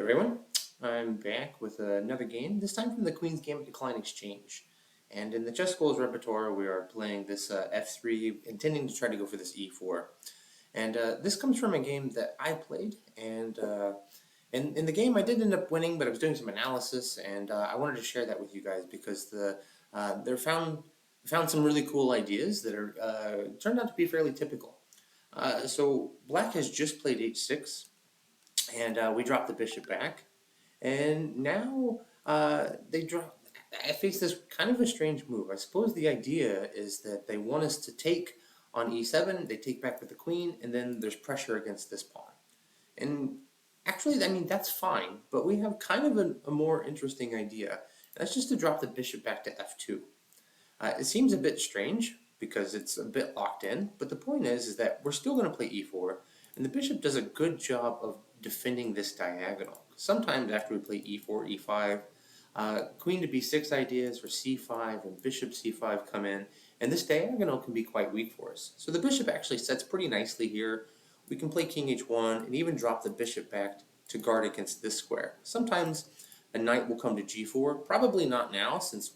everyone, I'm back with another game, this time from the Queen's Gambit Decline Exchange. And in the ChessGoals repertoire, we are playing this f3, intending to try to go for this e4. And this comes from a game that I played, and in the game I did end up winning, but I was doing some analysis, and I wanted to share that with you guys because they found some really cool ideas that are turned out to be fairly typical. So Black has just played h6. And we dropped the bishop back, and now they drop. I face this kind of a strange move. I suppose the idea is that they want us to take on e7, they take back with the queen, and then there's pressure against this pawn. And actually, I mean, that's fine, but we have kind of a more interesting idea. That's just to drop the bishop back to f2. It seems a bit strange because it's a bit locked in, but the point is that we're still going to play e4, and the bishop does a good job of defending this diagonal. Sometimes after we play e4, e5, queen to b6 ideas or c5 and bishop c5 come in, and this diagonal can be quite weak for us. So the bishop actually sets pretty nicely here. We can play king h1 and even drop the bishop back to guard against this square. Sometimes a knight will come to g4, probably not now since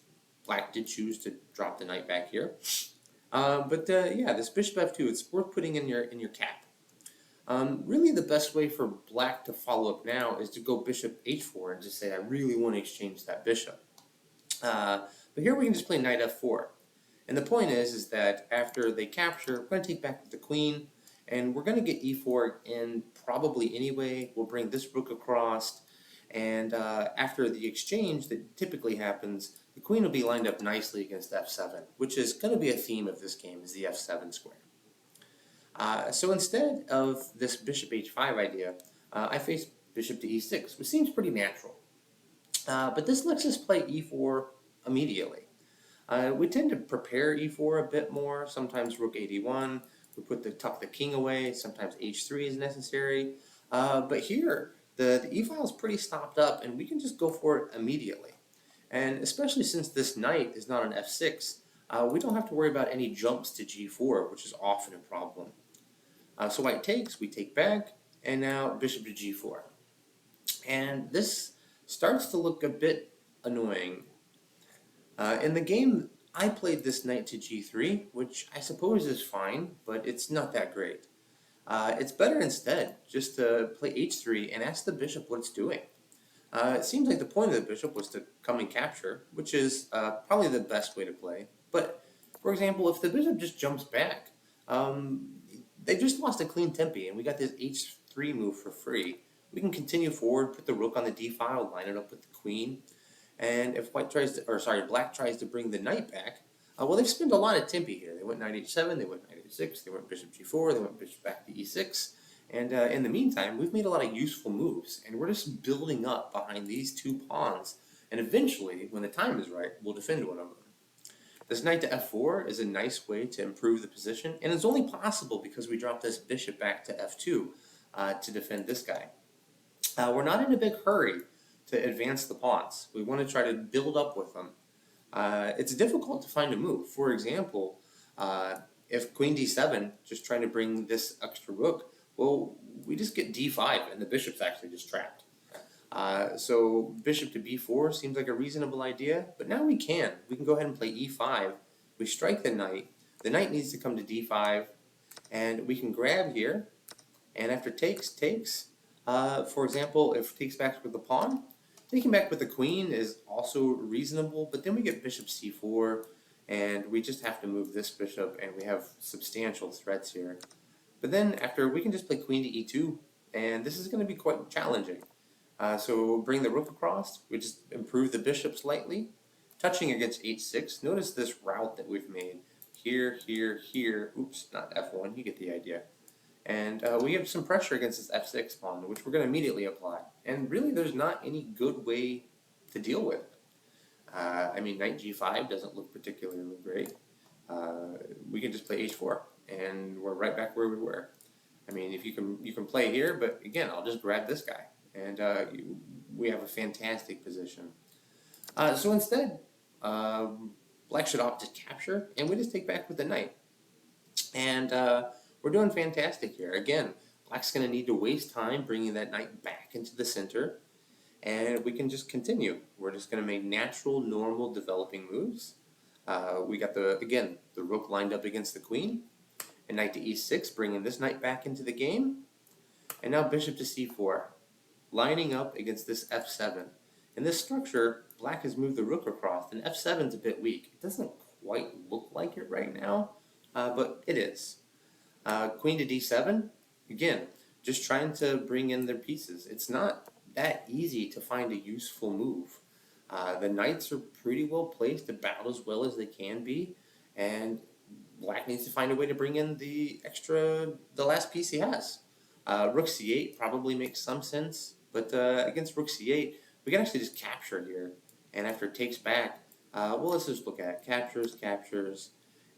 Black did choose to drop the knight back here. Yeah, this bishop f2, it's worth putting in your cap. Really the best way for Black to follow up now is to go bishop h4 and just say, I really want to exchange that bishop. But here we can just play knight f4. And the point is that after they capture, we're going to take back with the queen, and we're going to get e4 in probably anyway. We'll bring this rook across, and after the exchange that typically happens, the queen will be lined up nicely against f7, which is going to be a theme of this game, is the f7 square. So instead of this bishop h5 idea, I face bishop to e6, which seems pretty natural. But this lets us play e4 immediately. We tend to prepare e4 a bit more, sometimes rook a1, we tuck the king away, sometimes h3 is necessary. But here, the e-file is pretty stopped up, and we can just go for it immediately. And especially since this knight is not an f6, we don't have to worry about any jumps to g4, which is often a problem. So white takes, we take back, and now bishop to g4. And this starts to look a bit annoying. In the game, I played this knight to g3, which I suppose is fine, but it's not that great. It's better instead just to play h3 and ask the bishop what it's doing. It seems like the point of the bishop was to come and capture, which is probably the best way to play. But, for example, if the bishop just jumps back, they just lost a clean tempi, and we got this h3 move for free. We can continue forward, put the rook on the d file, line it up with the queen, and if Black tries to bring the knight back, well, they've spent a lot of tempi here. They went knight h7, they went knight h6, they went bishop g4, they went bishop back to e6, and in the meantime, we've made a lot of useful moves, and we're just building up behind these two pawns, and eventually, when the time is right, we'll defend one of them. This knight to f4 is a nice way to improve the position, and it's only possible because we dropped this bishop back to f2 to defend this guy. We're not in a big hurry to advance the pawns. We want to try to build up with them. It's difficult to find a move. For example, if queen d7, just trying to bring this extra rook, well, we just get d5, and the bishop's actually just trapped. So bishop to b4 seems like a reasonable idea, but now we can. We can go ahead and play e5. We strike the knight. The knight needs to come to d5, and we can grab here, and after takes. For example, if takes back with the pawn, taking back with the queen is also reasonable, but then we get bishop c4, and we just have to move this bishop, and we have substantial threats here. But then after, we can just play queen to e2, and this is going to be quite challenging. So bring the rook across, we just improve the bishop slightly, touching against h6. Notice this route that we've made. Here, here, here, oops, not f1, you get the idea. And we have some pressure against this f6 pawn, which we're going to immediately apply. And really, there's not any good way to deal with it. I mean, knight g5 doesn't look particularly great. We can just play h4, and we're right back where we were. I mean, if you can play here, but again, I'll just grab this guy, and we have a fantastic position. So instead, Black should opt to capture, and we just take back with the knight. And we're doing fantastic here. Again, Black's going to need to waste time bringing that knight back into the center. and we can just continue. We're just going to make natural, normal developing moves. We got again, the rook lined up against the queen, and knight to e6, bringing this knight back into the game, and now bishop to c4, lining up against this f7. In this structure, black has moved the rook across, and f7 is a bit weak. It doesn't quite look like it right now, but it is. Queen to d7, again, just trying to bring in their pieces. It's not that easy to find a useful move. The knights are pretty well placed about as well as they can be, and black needs to find a way to bring in the last piece he has. Rook c8 probably makes some sense, but against rook c8, we can actually just capture here. And after it takes back, well, let's just look at it. Captures,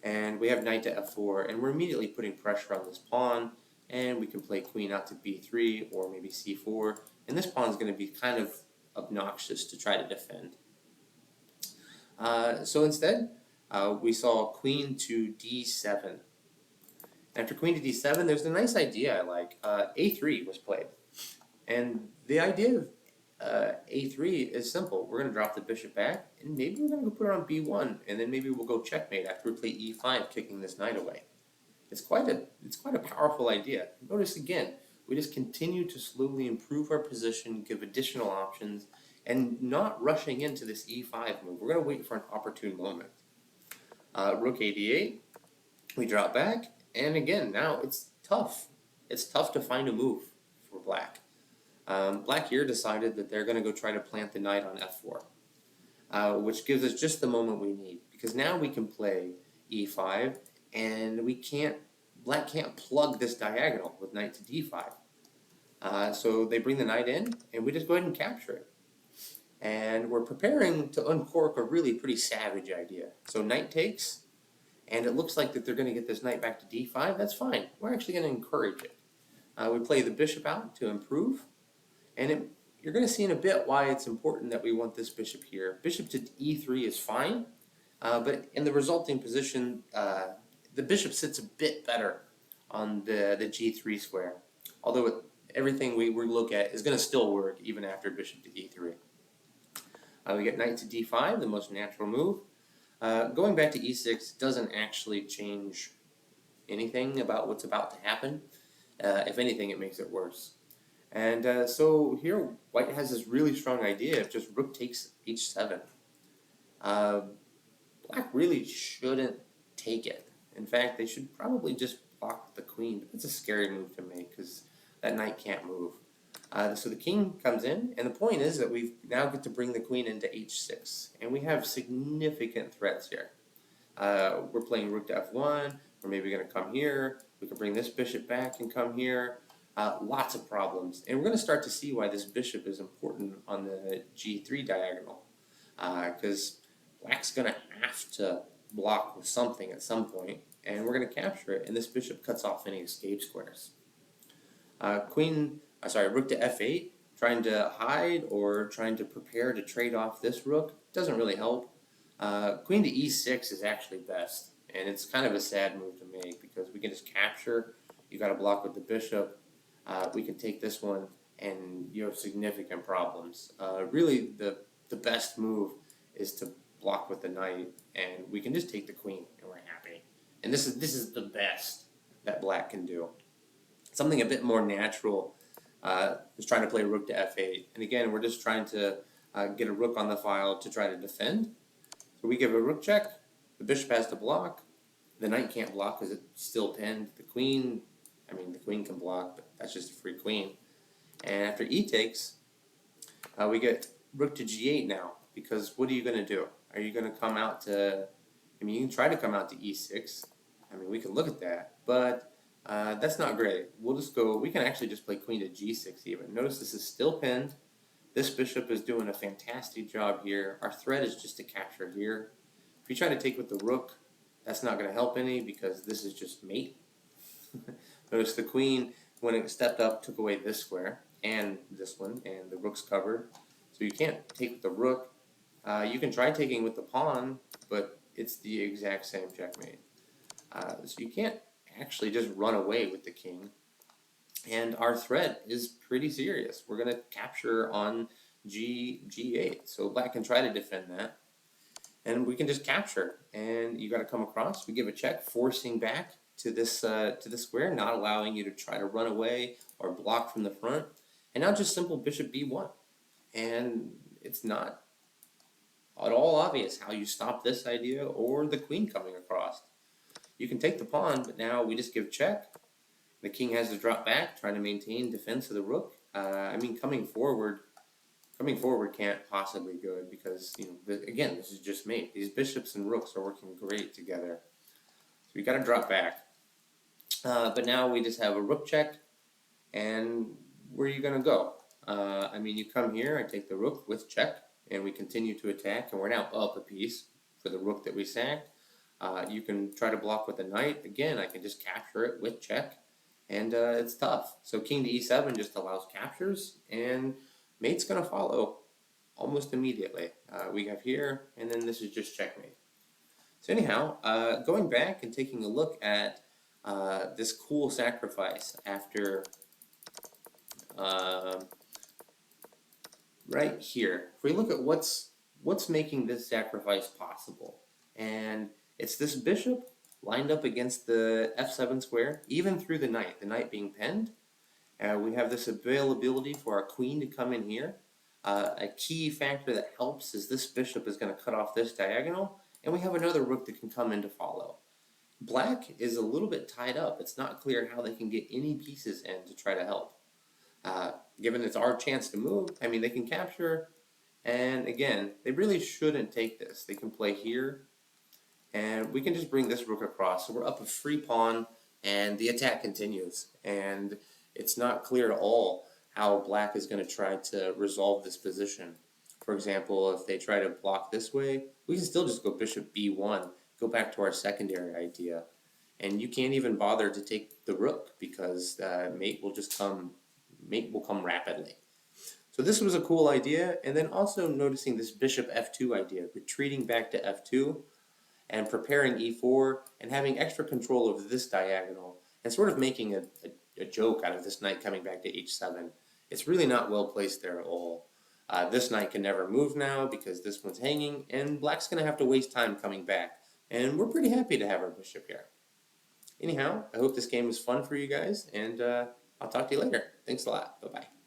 and we have knight to f4, and we're immediately putting pressure on this pawn, and we can play queen out to b3 or maybe c4, and this pawn is going to be kind of obnoxious to try to defend. So instead, we saw queen to d7. After queen to d7, there's a nice idea I like. a3 was played. And the idea of a3 is simple. We're going to drop the bishop back, and maybe we're going to go put it on b1, and then maybe we'll go checkmate after we play e5, kicking this knight away. It's quite a powerful idea. Notice again, we just continue to slowly improve our position, give additional options, and not rushing into this e5 move. We're going to wait for an opportune moment. Rook a8, we drop back, and again, now it's tough. It's tough to find a move for black. Black here decided that they're going to go try to plant the knight on f4, which gives us just the moment we need, because now we can play e5, and black can't plug this diagonal with knight to d5. So they bring the knight in, and we just go ahead and capture it. And we're preparing to uncork a really pretty savage idea. So knight takes, and it looks like that they're going to get this knight back to d5. That's fine. We're actually going to encourage it. We play the bishop out to improve, and you're going to see in a bit why it's important that we want this bishop here. Bishop to e3 is fine, but in the resulting position, the bishop sits a bit better on the g3 square, although everything we look at is going to still work even after bishop to e3. We get knight to d5, the most natural move. Going back to e6 doesn't actually change anything about what's about to happen. If anything, it makes it worse. And so here, white has this really strong idea of just rook takes h7. Black really shouldn't take it. In fact, they should probably just block the queen. But it's a scary move to make because that knight can't move. So the king comes in, and the point is that we now get to bring the queen into h6, and we have significant threats here. We're playing rook to f1, we're maybe going to come here, we can bring this bishop back and come here, lots of problems. And we're going to start to see why this bishop is important on the g3 diagonal, because black's going to have to block with something at some point, and we're going to capture it, and this bishop cuts off any escape squares. Rook to f8, trying to hide or trying to prepare to trade off this rook, doesn't really help. Queen to e6 is actually best, and it's kind of a sad move to make because we can just capture, you got to block with the bishop, we can take this one, and you have significant problems. Really, the best move is to block with the knight, and we can just take the queen, and we're happy. And this is the best that black can do. Something a bit more natural is trying to play rook to f8. And again, we're just trying to get a rook on the file to try to defend. So we give a rook check. The bishop has to block. The knight can't block because it's still pinned. The queen can block, but that's just a free queen. And after e takes, we get rook to g8 now, because what are you going to do? Are you going to come out to, you can try to come out to e6. We can look at that, but that's not great. We can actually just play queen to g6 even. Notice this is still pinned. This bishop is doing a fantastic job here. Our threat is just to capture here. If you try to take with the rook, that's not going to help any because this is just mate. Notice the queen, when it stepped up, took away this square and this one, and the rook's covered. So you can't take with the rook. You can try taking with the pawn, but it's the exact same checkmate. So you can't actually just run away with the king. And our threat is pretty serious. We're going to capture on G8. So black can try to defend that, and we can just capture. And you got to come across. We give a check, forcing back to this square, not allowing you to try to run away or block from the front. And now just simple bishop b1, and it's not at all obvious how you stop this idea or the queen coming across. You can take the pawn, but now we just give check. The king has to drop back, trying to maintain defense of the rook. I mean, coming forward can't possibly be good because, you know, again, this is just mate. These bishops and rooks are working great together. So we got to drop back. But now we just have a rook check, and where are you going to go? I mean, you come here, I take the rook with check, and we continue to attack, and we're now up a piece for the rook that we sacked. You can try to block with the knight. Again, I can just capture it with check, and it's tough. So king to e7 just allows captures, and mate's going to follow almost immediately. We have here, and then this is just checkmate. So anyhow, going back and taking a look at this cool sacrifice after right here. If we look at what's making this sacrifice possible, and it's this bishop lined up against the f7 square, even through the knight being penned. We have this availability for our queen to come in here. A key factor that helps is this bishop is going to cut off this diagonal, and we have another rook that can come in to follow. Black is a little bit tied up. It's not clear how they can get any pieces in to try to help. Given it's our chance to move, I mean, they can capture, and again, they really shouldn't take this. They can play here, and we can just bring this rook across. So we're up a free pawn, and the attack continues. And it's not clear at all how black is going to try to resolve this position. For example, if they try to block this way, we can still just go bishop b1, go back to our secondary idea. And you can't even bother to take the rook because mate will come rapidly. So this was a cool idea, and then also noticing this bishop f2 idea, retreating back to f2 and preparing e4 and having extra control over this diagonal and sort of making a joke out of this knight coming back to h7. It's really not well placed there at all. This knight can never move now because this one's hanging, and black's going to have to waste time coming back. And we're pretty happy to have our bishop here. Anyhow, I hope this game was fun for you guys, and I'll talk to you later. Thanks a lot. Bye-bye.